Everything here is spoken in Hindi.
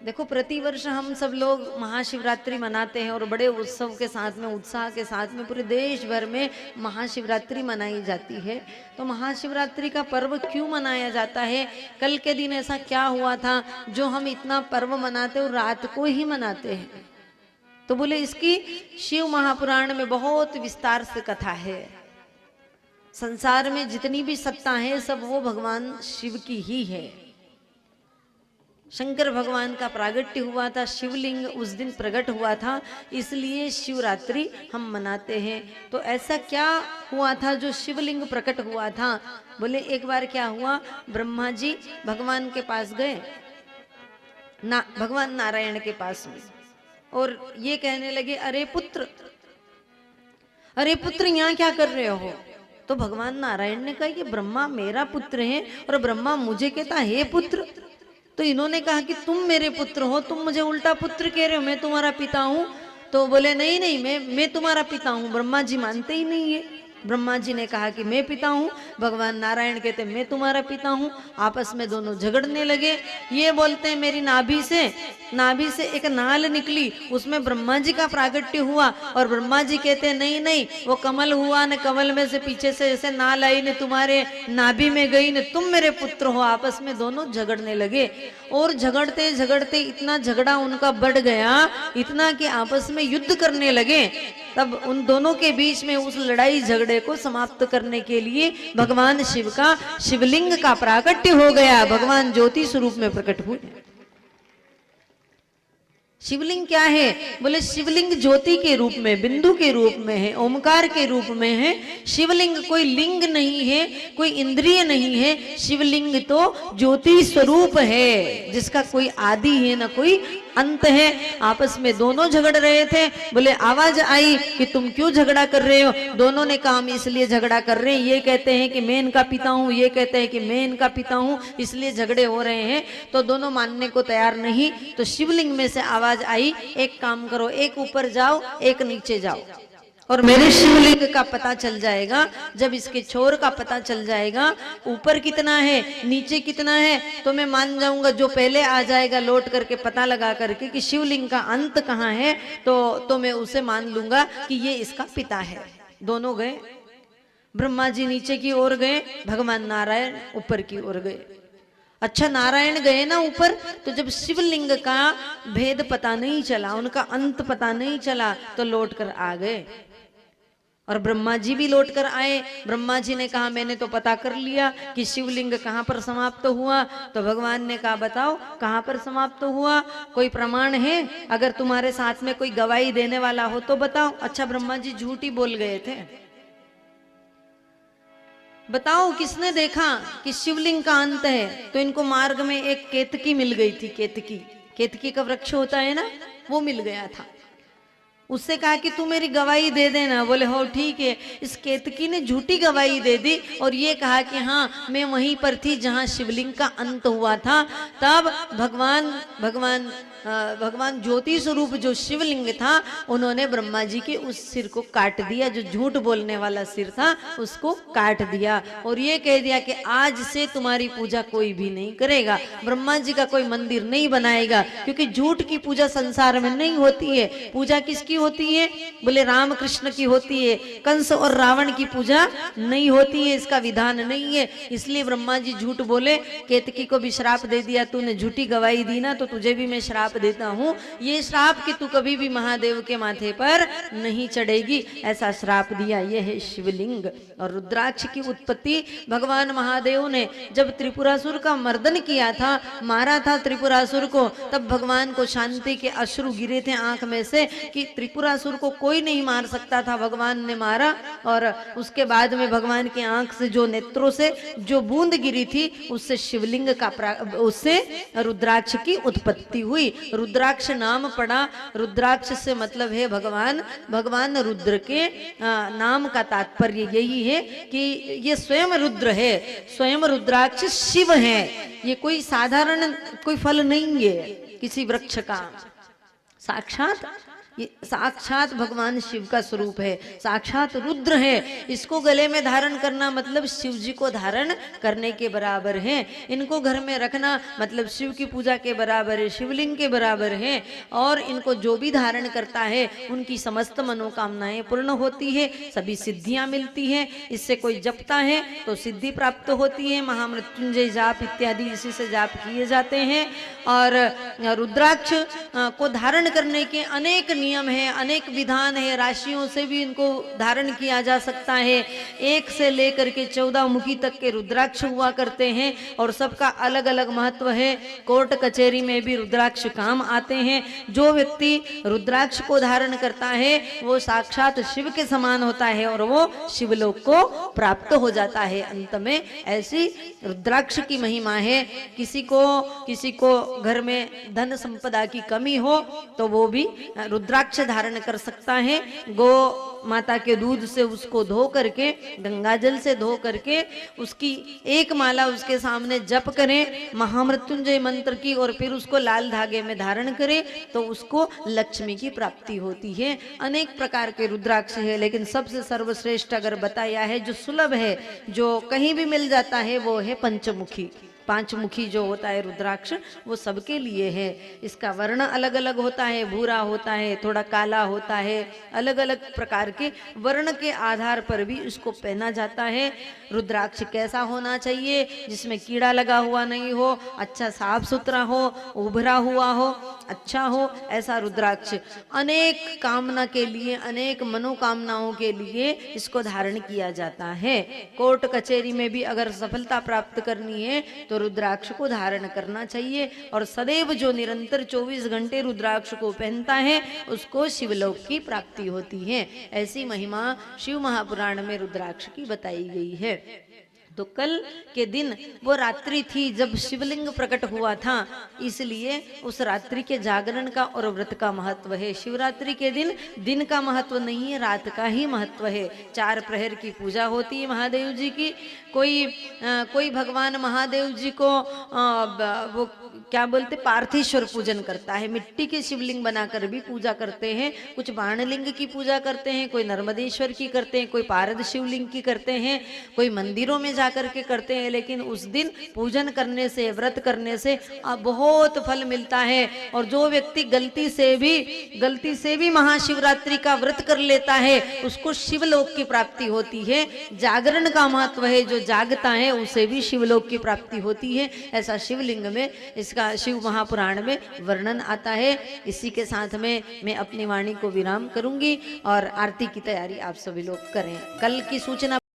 देखो, प्रतिवर्ष हम सब लोग महाशिवरात्रि मनाते हैं और बड़े उत्सव के साथ में, उत्साह के साथ में पूरे देश भर में महाशिवरात्रि मनाई जाती है। तो महाशिवरात्रि का पर्व क्यों मनाया जाता है? कल के दिन ऐसा क्या हुआ था जो हम इतना पर्व मनाते और रात को ही मनाते हैं? तो बोले इसकी शिव महापुराण में बहुत विस्तार से कथा है। संसार में जितनी भी सत्ता है सब वो भगवान शिव की ही है। शंकर भगवान का प्रागट्य हुआ था, शिवलिंग उस दिन प्रकट हुआ था, इसलिए शिवरात्रि हम मनाते हैं। तो ऐसा क्या हुआ था जो शिवलिंग प्रकट हुआ था? बोले एक बार क्या हुआ, ब्रह्मा जी भगवान के पास गए, भगवान नारायण के पास में, और ये कहने लगे, अरे पुत्र, अरे पुत्र, यहाँ क्या कर रहे हो? तो भगवान नारायण ने कहा कि ब्रह्मा मेरा पुत्र है और ब्रह्मा मुझे कहता हे पुत्र। तो इन्होंने कहा कि तुम मेरे पुत्र हो, तुम मुझे उल्टा पुत्र कह रहे हो, मैं तुम्हारा पिता हूं। तो बोले नहीं नहीं, मैं तुम्हारा पिता हूं। ब्रह्मा जी मानते ही नहीं है। ब्रह्मा जी ने कहा कि मैं पिता हूं, भगवान नारायण कहते मैं तुम्हारा पिता हूं। आपस में दोनों झगड़ने लगे। ये बोलते हैं मेरी नाभि से एक नाल निकली, उसमें ब्रह्मा जी का प्रागट्य हुआ, और ब्रह्मा जी कहते नहीं नहीं, वो कमल हुआ न, कमल में से पीछे से ऐसे नाल आई ने तुम्हारे नाभि में गई ने, तुम मेरे पुत्र हो। आपस में दोनों झगड़ने लगे, और झगड़ते झगड़ते इतना झगड़ा उनका बढ़ गया, इतना कि आपस में युद्ध करने लगे। तब उन दोनों के बीच में उस लड़ाई झगड़े को समाप्त करने के लिए भगवान शिव का शिवलिंग का प्राकट्य हो गया। भगवान ज्योति स्वरूप में प्रकट हुए। शिवलिंग क्या है? बोले शिवलिंग ज्योति के रूप में, बिंदु के रूप में है, ओमकार के रूप में है। शिवलिंग कोई लिंग नहीं है, कोई इंद्रिय नहीं है। शिवलिंग तो ज्योति स्वरूप है, जिसका कोई आदि है ना कोई अंत है। आपस में दोनों झगड़ रहे थे। बोले आवाज आई कि तुम क्यों झगड़ा कर रहे हो? दोनों ने कहा हम इसलिए झगड़ा कर रहे हैं, ये कहते हैं कि मैं इनका पिता हूं, ये कहते हैं कि मैं इनका पिता हूं, इसलिए झगड़े हो रहे हैं। तो दोनों मानने को तैयार नहीं। तो शिवलिंग में से आवाज आई, एक काम करो, एक ऊपर जाओ, एक नीचे जाओ, और मेरे शिवलिंग का पता चल जाएगा। जब इसके छोर का पता चल जाएगा, ऊपर कितना है नीचे कितना है, तो मैं मान जाऊंगा। जो पहले आ जाएगा लौट करके पता लगा करके कि शिवलिंग का अंत कहाँ है, तो मैं उसे मान लूंगा कि ये इसका पिता है। दोनों गए, ब्रह्मा जी नीचे की ओर गए, भगवान नारायण ऊपर की ओर गए। अच्छा, नारायण गए ना ऊपर, तो जब शिवलिंग का भेद पता नहीं चला, उनका अंत पता नहीं चला, तो लौट कर आ गए। और ब्रह्मा जी भी लौट कर आए। ब्रह्मा जी ने कहा मैंने तो पता कर लिया कि शिवलिंग कहाँ पर समाप्त हुआ। तो भगवान ने कहा बताओ कहाँ पर समाप्त हुआ, कोई प्रमाण है? अगर तुम्हारे साथ में कोई गवाही देने वाला हो तो बताओ। अच्छा, ब्रह्मा जी झूठ ही बोल गए थे। बताओ किसने देखा कि शिवलिंग का अंत है? तो इनको मार्ग में एक केतकी मिल गई थी। केतकी का वृक्ष होता है ना, वो मिल गया था। उससे कहा कि तू मेरी गवाही दे देना। बोले हो ठीक है। इस केतकी ने झूठी गवाही दे दी और ये कहा कि हाँ मैं वहीं पर थी जहां शिवलिंग का अंत हुआ था। तब भगवान ज्योति स्वरूप जो शिवलिंग था, उन्होंने ब्रह्मा जी के उस सिर को काट दिया। जो झूठ बोलने वाला सिर था उसको काट दिया और ये कह दिया कि आज से तुम्हारी पूजा कोई भी नहीं करेगा, ब्रह्मा जी का कोई मंदिर नहीं बनाएगा, क्योंकि झूठ की पूजा संसार में नहीं होती है। पूजा किसकी होती है? बोले राम कृष्ण की होती है। कंस और रावण की पूजा नहीं होती है, इसका विधान नहीं है। इसलिए ब्रह्मा जी झूठ बोले, केतकी को भी श्राप दे दिया, तूने झूठी गवाही दी ना तो तुझे भी मैं श्राप देता हूँ। ये श्राप कि तू कभी भी महादेव के माथे पर नहीं चढ़ेगी, ऐसा श्राप दिया। यह है शिवलिंग। और रुद्राक्ष की उत्पत्ति भगवान महादेव ने जब त्रिपुरासुर का मर्दन किया था, मारा था त्रिपुरासुर को, तब भगवान को शांति के अश्रु गिरे थे आंख में से कि त्रिपुरासुर को कोई नहीं मार सकता था, भगवान ने मारा। और उसके बाद में भगवान की आंख से जो नेत्रों से जो बूंद गिरी थी, उससे शिवलिंग का उससे रुद्राक्ष की उत्पत्ति हुई। रुद्राक्ष नाम पड़ा। रुद्राक्ष से मतलब है भगवान। भगवान रुद्र के नाम का तात्पर्य यही है कि ये स्वयं रुद्र है, स्वयं रुद्राक्ष शिव है। ये कोई साधारण कोई फल नहीं है किसी वृक्ष का, साक्षात ये साक्षात भगवान शिव का स्वरूप है, साक्षात रुद्र है। इसको गले में धारण करना मतलब शिव जी को धारण करने के बराबर है। इनको घर में रखना मतलब शिव की पूजा के बराबर है, शिवलिंग के बराबर है। और इनको जो भी धारण करता है उनकी समस्त मनोकामनाएं पूर्ण होती है, सभी सिद्धियां मिलती हैं। इससे कोई जपता है तो सिद्धि प्राप्त होती है। महामृत्युंजय जाप इत्यादि इसी से जाप किए जाते हैं। और रुद्राक्ष को धारण करने के अनेक नियम है, अनेक विधान है। राशियों से भी इनको धारण किया जा सकता है। 1 से लेकर के 14 मुखी तक के रुद्राक्ष हुआ करते हैं और सबका अलग अलग महत्व है। कोर्ट कचहरी में भी रुद्राक्ष काम आते हैं। जो व्यक्ति रुद्राक्ष को धारण करता है वो साक्षात शिव के समान होता है और वो शिवलोक को प्राप्त हो जाता है अंत में। ऐसी रुद्राक्ष की महिमा है। किसी को घर में धन संपदा की कमी हो तो वो भी रुद्राक्ष धारण कर सकता है। गो माता के दूध से उसको धो करके, गंगा जल से धो करके उसकी एक माला उसके सामने जप करें महामृत्युंजय मंत्र की, और फिर उसको लाल धागे में धारण करें तो उसको लक्ष्मी की प्राप्ति होती है। अनेक प्रकार के रुद्राक्ष है, लेकिन सबसे सर्वश्रेष्ठ अगर बताया है, जो सुलभ है, जो कहीं भी मिल जाता है, वो है पंचमुखी। 5 मुखी जो होता है रुद्राक्ष वो सबके लिए है। इसका वर्ण अलग अलग होता है, भूरा होता है, थोड़ा काला होता है, अलग अलग प्रकार के वर्ण के आधार पर भी इसको पहना जाता है। रुद्राक्ष कैसा होना चाहिए? जिसमें कीड़ा लगा हुआ नहीं हो, अच्छा साफ सुथरा हो, उभरा हुआ हो, अच्छा हो, ऐसा रुद्राक्ष। अनेक कामना के लिए, अनेक मनोकामनाओं के लिए इसको धारण किया जाता है। कोर्ट कचहरी में भी अगर सफलता प्राप्त करनी है तो रुद्राक्ष को धारण करना चाहिए। और सदैव जो निरंतर 24 घंटे रुद्राक्ष को पहनता है उसको शिवलोक की प्राप्ति होती है। ऐसी महिमा शिव महापुराण में रुद्राक्ष की बताई गई है। तो कल के दिन वो रात्रि थी जब शिवलिंग प्रकट हुआ था, इसलिए उस रात्रि के जागरण का और व्रत का महत्व है। शिवरात्रि के दिन का महत्व नहीं है, रात का ही महत्व है। 4 प्रहर की पूजा होती है महादेव जी की। कोई भगवान महादेव जी को वो क्या बोलते, पार्थेश्वर पूजन करता है। मिट्टी के शिवलिंग बनाकर भी पूजा करते हैं। कुछ बाणलिंग की पूजा करते हैं, कोई नर्मदेश्वर की करते हैं, कोई पारद शिवलिंग की करते हैं, कोई मंदिरों में जाकर के करते हैं। लेकिन उस दिन पूजन करने से, व्रत करने से बहुत फल मिलता है। और जो व्यक्ति गलती से भी महाशिवरात्रि का व्रत कर लेता है उसको शिवलोक की प्राप्ति होती है। जागरण का महत्व है, जो जागता है उसे भी शिवलोक की प्राप्ति होती है। ऐसा शिवलिंग में, इसका शिव महापुराण में वर्णन आता है। इसी के साथ में मैं अपनी वाणी को विराम करूंगी और आरती की तैयारी आप सभी लोग करें। कल की सूचना